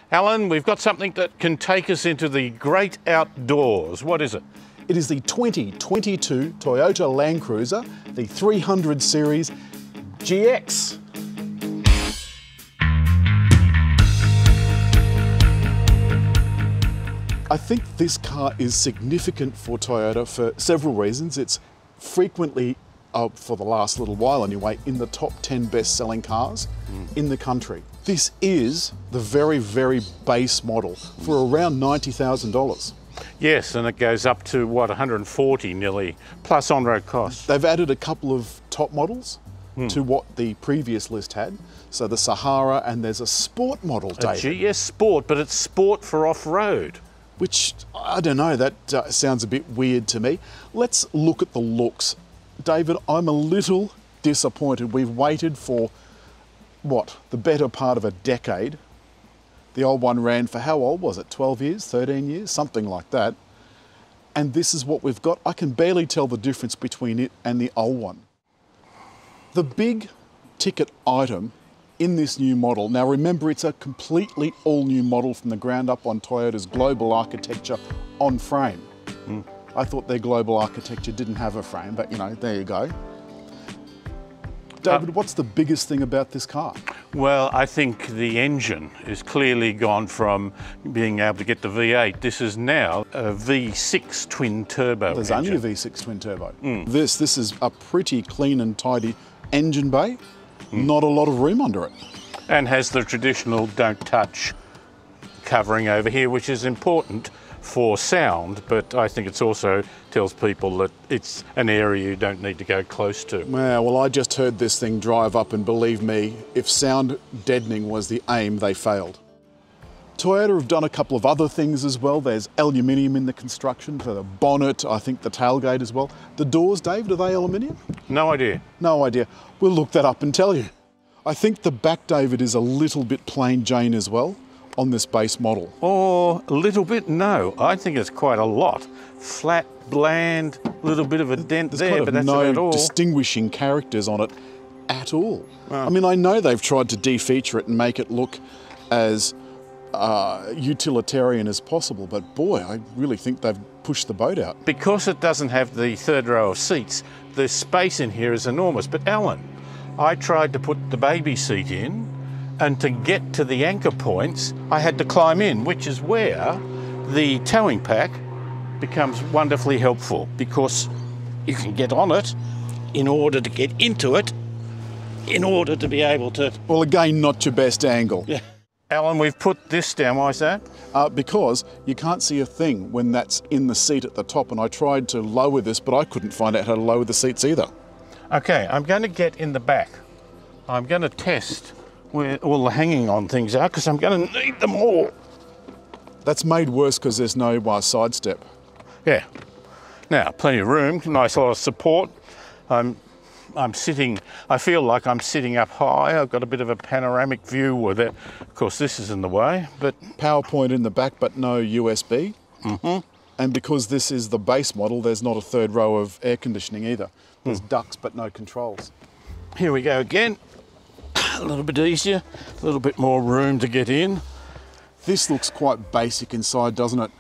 Alan, we've got something that can take us into the great outdoors. What is it? It is the 2022 Toyota LandCruiser, the 300 series GX. I think this car is significant for Toyota for several reasons. It's frequently, for the last little while anyway, in the top 10 best-selling cars in the country. This is the very, very base model for around $90,000. Yes, and it goes up to, what, 140 nearly, plus on-road costs. They've added a couple of top models to what the previous list had. So the Sahara, and there's a sport model, David. Yes, sport, but it's sport for off-road. Which, I don't know, that sounds a bit weird to me. Let's look at the looks. David, I'm a little disappointed. We've waited for, what, the better part of a decade. The old one ran for, how old was it? 12 years, 13 years, something like that. And this is what we've got. I can barely tell the difference between it and the old one. The big ticket item in this new model, now remember, it's a completely all new model from the ground up on Toyota's global architecture on frame. I thought their global architecture didn't have a frame, but you know, there you go. David, what's the biggest thing about this car? Well, I think the engine is clearly gone from being able to get the V8. This is now a V6 twin turbo There's engine. only a V6 twin turbo. This is a pretty clean and tidy engine bay. Not a lot of room under it. And has the traditional don't touch covering over here, which is important for sound, but I think it's also tells people that it's an area you don't need to go close to. Well, I just heard this thing drive up, and believe me, if sound deadening was the aim, they failed. Toyota have done a couple of other things as well. There's aluminium in the construction for the bonnet, I think the tailgate as well. The doors, David, are they aluminium? No idea. No idea. We'll look that up and tell you. I think the back, David, is a little bit plain Jane as well on this base model. Or a little bit, no. I think it's quite a lot. Flat, bland, little bit of a dent there, but that's about no all. distinguishing characters on it at all. I mean, I know they've tried to defeature it and make it look as utilitarian as possible, but boy, I really think they've pushed the boat out. Because it doesn't have the third row of seats, the space in here is enormous. But Alan, I tried to put the baby seat in, and to get to the anchor points, I had to climb in, which is where the towing pack becomes wonderfully helpful, because you can get on it in order to get into it, in order to be able to... Well, again, not your best angle. Yeah. Alan, we've put this down. Why is that? Because you can't see a thing when that's in the seat at the top, and I tried to lower this, but I couldn't find out how to lower the seats either. Okay, I'm going to get in the back. I'm going to test where all the hanging on things are, because I'm going to need them all. That's made worse because there's no side step. Yeah. Now, plenty of room, nice lot of support. I'm sitting, I feel like I'm sitting up high. I've got a bit of a panoramic view with it. Of course, this is in the way, but... PowerPoint in the back, but no USB. And because this is the base model, there's not a third row of air conditioning either. There's ducts, but no controls. Here we go again. A little bit easier, a little bit more room to get in. This looks quite basic inside, doesn't it?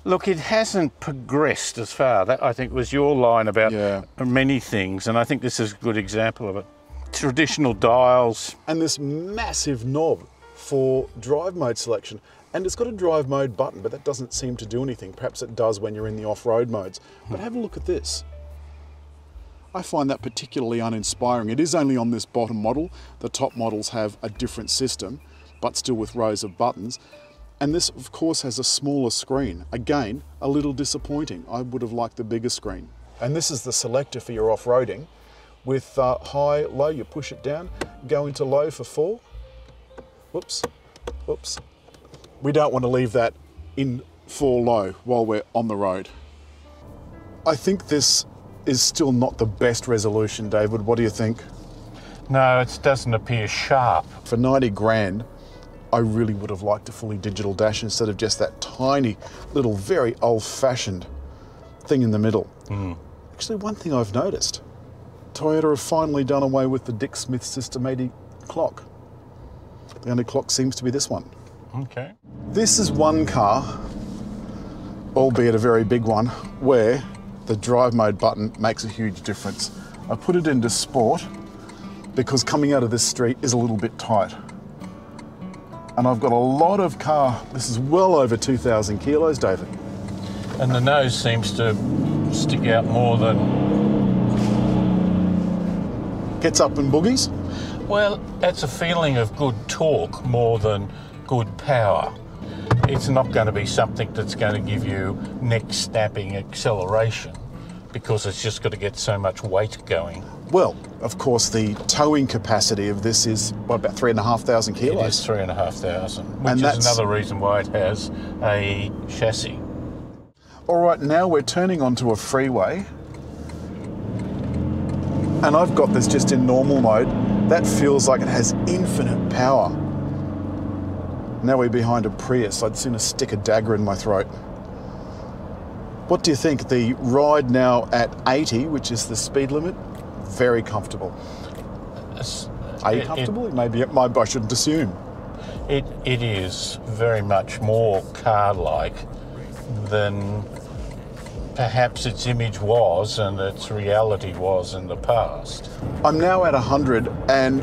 Look, it hasn't progressed as far. That, I think, was your line about many things, and I think this is a good example of it. Traditional dials. And this massive knob for drive mode selection. And it's got a drive mode button, but that doesn't seem to do anything. Perhaps it does when you're in the off-road modes. But have a look at this. I find that particularly uninspiring. It is only on this bottom model. The top models have a different system, but still with rows of buttons. And this, of course, has a smaller screen. Again, a little disappointing. I would have liked the bigger screen. And this is the selector for your off-roading. With high, low, you push it down, go into low for 4. Whoops, whoops. We don't want to leave that in 4 low while we're on the road. I think this is still not the best resolution, David. What do you think? No, it doesn't appear sharp. For 90 grand, I really would have liked a fully digital dash instead of just that tiny little, very old-fashioned thing in the middle. Actually, one thing I've noticed, Toyota have finally done away with the Dick Smith System 80 clock. The only clock seems to be this one. Okay. This is one car, albeit a very big one, where the drive mode button makes a huge difference. I put it into sport because coming out of this street is a little bit tight. And I've got a lot of car, this is well over 2,000 kilos, David. And the nose seems to stick out more than... Gets up and boogies? Well, that's a feeling of good torque more than good power. It's not going to be something that's going to give you neck-snapping acceleration because it's just got to get so much weight going. Well, of course, the towing capacity of this is, what, about 3,500 kilos? It is 3,500, which And is that's another reason why it has a chassis. All right, now we're turning onto a freeway. And I've got this just in normal mode. That feels like it has infinite power. Now we're behind a Prius. I'd sooner stick a dagger in my throat. What do you think? The ride now at 80, which is the speed limit, very comfortable. Are you comfortable? Maybe I shouldn't assume. It is very much more car-like than perhaps its image was and its reality was in the past. I'm now at 100, and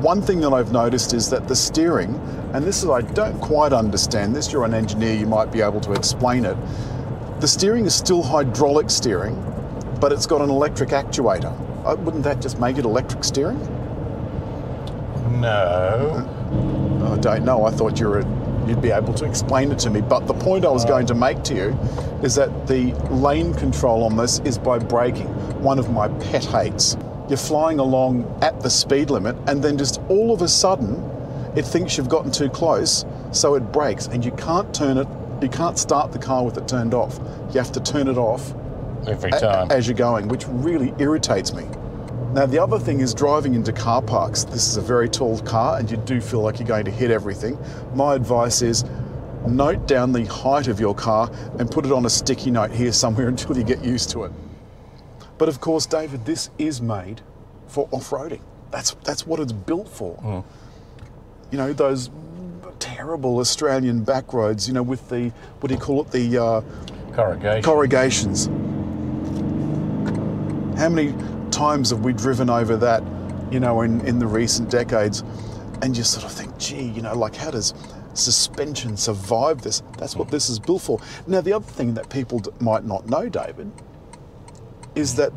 one thing that I've noticed is that the steering, and this is, I don't quite understand this, you're an engineer, you might be able to explain it. The steering is still hydraulic steering, but it's got an electric actuator. Wouldn't that just make it electric steering? No. I don't know. I thought you'd be able to explain it to me. But the point I was going to make to you is that the lane control on this is by braking. One of my pet hates. You're flying along at the speed limit and then just all of a sudden it thinks you've gotten too close, so it brakes, and you can't turn it. You can't start the car with it turned off. You have to turn it off every time as you're going, which really irritates me. Now, the other thing is driving into car parks. This is a very tall car and you do feel like you're going to hit everything. My advice is note down the height of your car and put it on a sticky note here somewhere until you get used to it. But of course, David, this is made for off-roading. That's what it's built for. Mm. You know, those terrible Australian back roads, you know, with the, what do you call it, the corrugations. How many times have we driven over that, you know, in the recent decades, and you sort of think, gee, you know, like, how does suspension survive this? That's what this is built for. Now, the other thing that people might not know, David, is that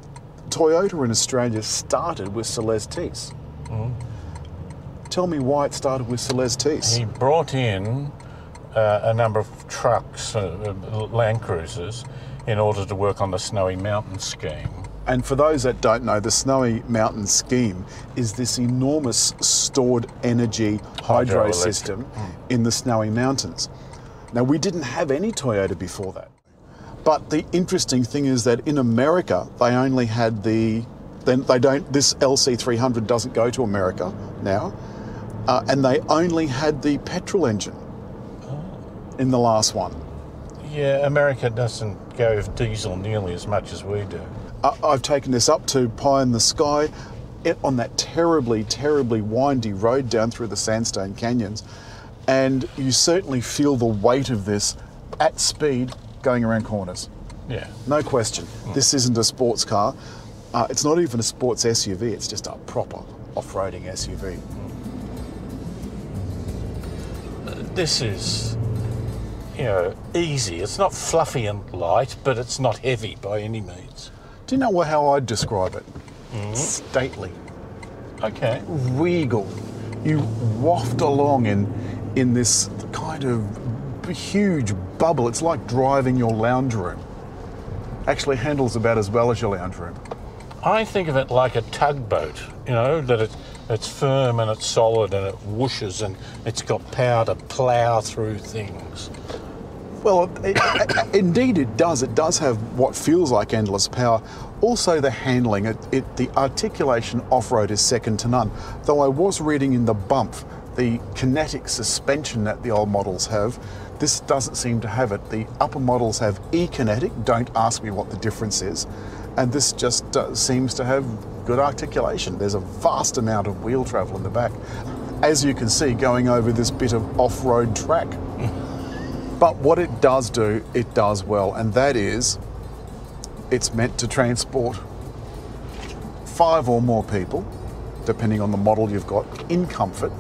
Toyota in Australia started with Celestes. Mm. Tell me why it started with Celestes. He brought in a number of trucks, LandCruisers, in order to work on the Snowy Mountain scheme. And for those that don't know, the Snowy Mountain scheme is this enormous stored energy hydro system in the Snowy Mountains. Now, we didn't have any Toyota before that. But the interesting thing is that in America, they only had this LC300 doesn't go to America now. And they only had the petrol engine in the last one. Yeah, America doesn't go with diesel nearly as much as we do. I've taken this up to Pie in the Sky on that terribly, terribly windy road down through the sandstone canyons. And you certainly feel the weight of this at speed going around corners. Yeah. No question. Mm. This isn't a sports car. It's not even a sports SUV. It's just a proper off-roading SUV. This is, you know, easy. It's not fluffy and light, but it's not heavy by any means. Do you know how I'd describe it? Mm. Stately. Okay. Regal. You waft along in this kind of huge bubble. It's like driving your lounge room. Actually handles about as well as your lounge room. I think of it like a tugboat, you know, that it's firm and it's solid and it whooshes and it's got power to plough through things. Well, indeed it does. It does have what feels like endless power. Also the handling, the articulation off-road is second to none. Though I was reading in the bump, the kinetic suspension that the old models have, this doesn't seem to have it. The upper models have e-kinetic, don't ask me what the difference is. And this just seems to have good articulation. There's a vast amount of wheel travel in the back. as you can see, going over this bit of off-road track. But what it does do, it does well, and that is, it's meant to transport 5 or more people, depending on the model you've got, in comfort,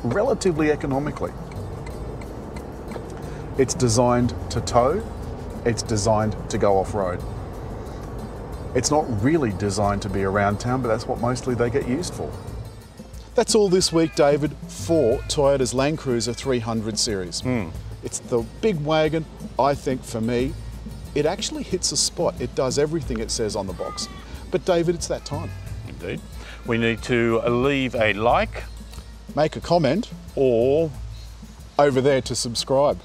relatively economically. It's designed to tow, it's designed to go off-road. It's not really designed to be around town, but that's what mostly they get used for. That's all this week, David, for Toyota's LandCruiser 300 series. It's the big wagon. I think for me, it actually hits a spot. It does everything it says on the box. But David, it's that time. Indeed. We need to leave a like, make a comment, or over there to subscribe.